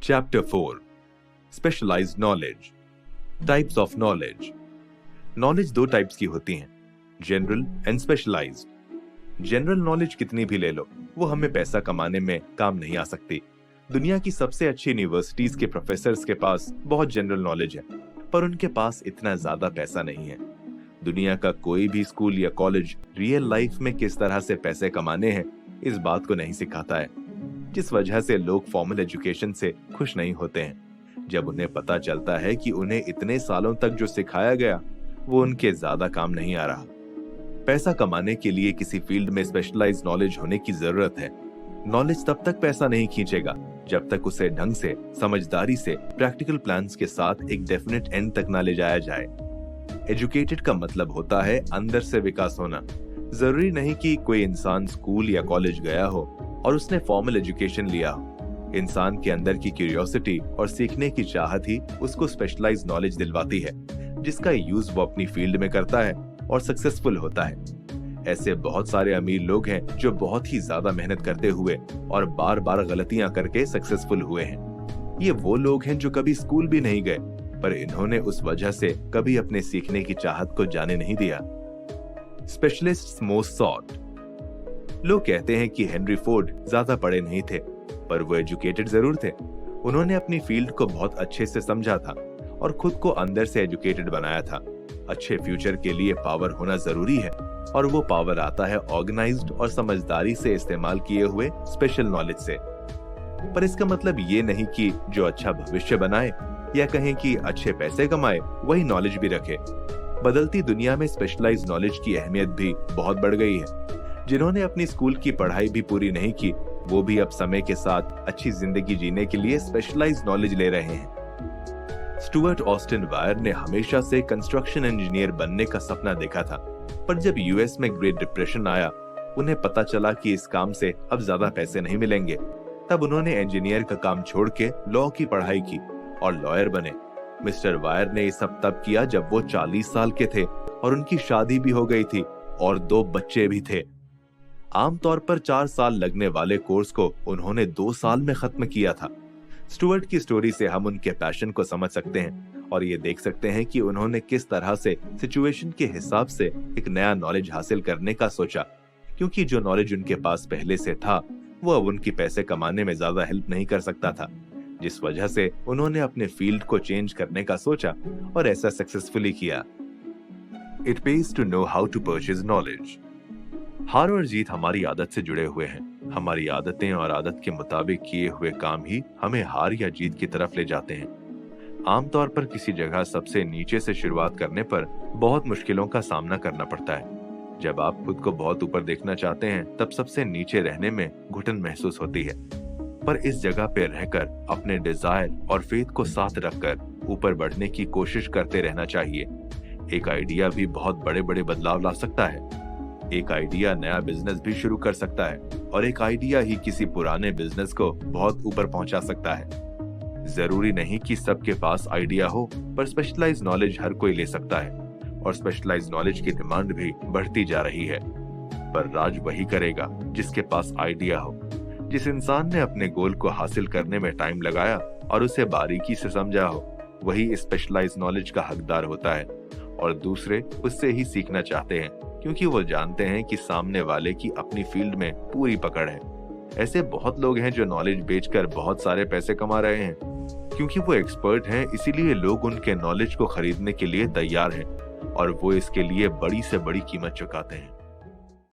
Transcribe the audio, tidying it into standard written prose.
Chapter 4 Specialized Knowledge Types of Knowledge knowledge दो types की होती हैं, general and specialised. General knowledge कितनी भी ले लो, वो हमें पैसा कमाने में काम नहीं आ सकती। दुनिया की सबसे अच्छी यूनिवर्सिटीज के प्रोफेसर्स के पास बहुत जनरल नॉलेज है, पर उनके पास इतना ज्यादा पैसा नहीं है। दुनिया का कोई भी स्कूल या कॉलेज रियल लाइफ में किस तरह से पैसे कमाने हैं, इस बात को नहीं सिखाता है, जिस वजह से लोग फॉर्मल एजुकेशन से खुश नहीं होते हैं। जब उन्हें पता चलता है कि उन्हें इतने सालों तक जो सिखाया गया वो उनके ज्यादा काम नहीं आ रहा। पैसा कमाने के लिए किसी फील्ड में स्पेशलाइज्ड नॉलेज होने की जरूरत है। नॉलेज तब तक पैसा नहीं खींचेगा जब तक उसे ढंग से, समझदारी से, प्रैक्टिकल प्लान्स के साथ एक डेफिनेट एंड तक ना ले जाया जाए। एजुकेटेड का मतलब होता है अंदर से विकास होना। जरूरी नहीं कि कोई इंसान स्कूल या कॉलेज गया हो और उसने फॉर्मल एजुकेशन लिया हो। इंसान के अंदर की क्यूरियोसिटी और सीखने की चाहत ही उसको स्पेशलाइज्ड नॉलेज दिलवाती है, जिसका यूज वो अपनी फील्ड में करता है और सक्सेसफुल होता है। ऐसे बहुत सारे अमीर लोग हैं जो बहुत ही ज्यादा मेहनत करते हुए और बार बार गलतियां करके सक्सेसफुल हुए हैं। ये वो लोग हैं जो कभी स्कूल भी नहीं गए, पर इन्होंने उस वजह से कभी अपने सीखने की चाहत को जाने नहीं दिया। Specialists most short. लोग कहते हैं कि हेनरी फोर्ड ज्यादा पढ़े नहीं थे, पर वो एजुकेटेड जरूर थे। उन्होंने अपनी फील्ड को बहुत अच्छे से समझा था और खुद को अंदर से एजुकेटेड बनाया था। अच्छे फ्यूचर के लिए पावर होना जरूरी है, और वो पावर आता है ऑर्गेनाइज्ड और समझदारी से इस्तेमाल किए हुए स्पेशल नॉलेज से। पर इसका मतलब ये नहीं कि जो अच्छा भविष्य बनाए या कहें कि अच्छे पैसे कमाए वही नॉलेज भी रखे। बदलती दुनिया में स्पेशलाइज्ड नॉलेज की अहमियत भी बहुत बढ़ गई है। जिन्होंने अपनी स्कूल की पढ़ाई भी पूरी नहीं की, वो भी अब समय के साथ अच्छी जिंदगी जीने के लिए स्पेशलाइज्ड नॉलेज ले रहे हैं। स्टुअर्ट ऑस्टिन वायर ने हमेशा से कंस्ट्रक्शन इंजीनियर बनने का सपना देखा था, पर जब यूएस में ग्रेट डिप्रेशन आया, उन्हें पता चला कि इस काम से अब ज्यादा पैसे नहीं मिलेंगे। तब उन्होंने इंजीनियर का काम छोड़ के लॉ की पढ़ाई की और लॉयर बने। मिस्टर वायर ने ये सब तब किया जब वो 40 साल के थे और उनकी शादी भी हो गई थी और 2 बच्चे भी थे। आमतौर पर 4 साल लगने वाले कोर्स को उन्होंने 2 साल में खत्म किया था। स्टुअर्ट की स्टोरी से हम उनके पैशन को समझ सकते हैं और ये देख सकते हैं कि उन्होंने किस तरह से सिचुएशन के हिसाब से एक नया नॉलेज हासिल करने का सोचा, क्योंकि जो नॉलेज उनके पास पहले से था वो अब उनकी पैसे कमाने में ज्यादा हेल्प नहीं कर सकता था, जिस वजह से उन्होंने अपने फील्ड को चेंज करने का सोचा और ऐसा सक्सेसफुली किया। It pays to know how to purchase knowledge. हार और जीत हमारी आदत से जुड़े हुए हैं। हमारी आदतें और आदत के मुताबिक किए हुए काम ही हमें हार या जीत की तरफ ले जाते हैं। आमतौर पर किसी जगह सबसे नीचे से शुरुआत करने पर बहुत मुश्किलों का सामना करना पड़ता है। जब आप खुद को बहुत ऊपर देखना चाहते हैं, तब सबसे नीचे रहने में घुटन महसूस होती है। पर इस जगह पे रहकर अपने डिजायर और फेथ को साथ रखकर ऊपर बढ़ने की कोशिश करते रहना चाहिए। एक आइडिया भी बहुत बड़े बड़े बदलाव ला सकता है। एक आइडिया नया बिजनेस भी शुरू कर सकता है और एक आइडिया ही किसी पुराने बिजनेस को बहुत ऊपर पहुंचा सकता है। जरूरी नहीं कि सबके पास आइडिया हो, पर स्पेशलाइज्ड नॉलेज हर कोई ले सकता है और स्पेशलाइज्ड नॉलेज की डिमांड भी बढ़ती जा रही है। पर राज वही करेगा जिसके पास आइडिया हो। जिस इंसान ने अपने गोल को हासिल करने में टाइम लगाया और उसे बारीकी से समझा हो, वही स्पेशलाइज्ड नॉलेज का हकदार होता है, और दूसरे उससे ही सीखना चाहते हैं क्योंकि वो जानते हैं कि सामने वाले की अपनी फील्ड में पूरी पकड़ है। ऐसे बहुत लोग हैं जो नॉलेज बेचकर बहुत सारे पैसे कमा रहे हैं। क्योंकि वो एक्सपर्ट हैं, इसीलिए लोग उनके नॉलेज को खरीदने के लिए तैयार हैं और वो इसके लिए बड़ी से बड़ी कीमत चुकाते हैं।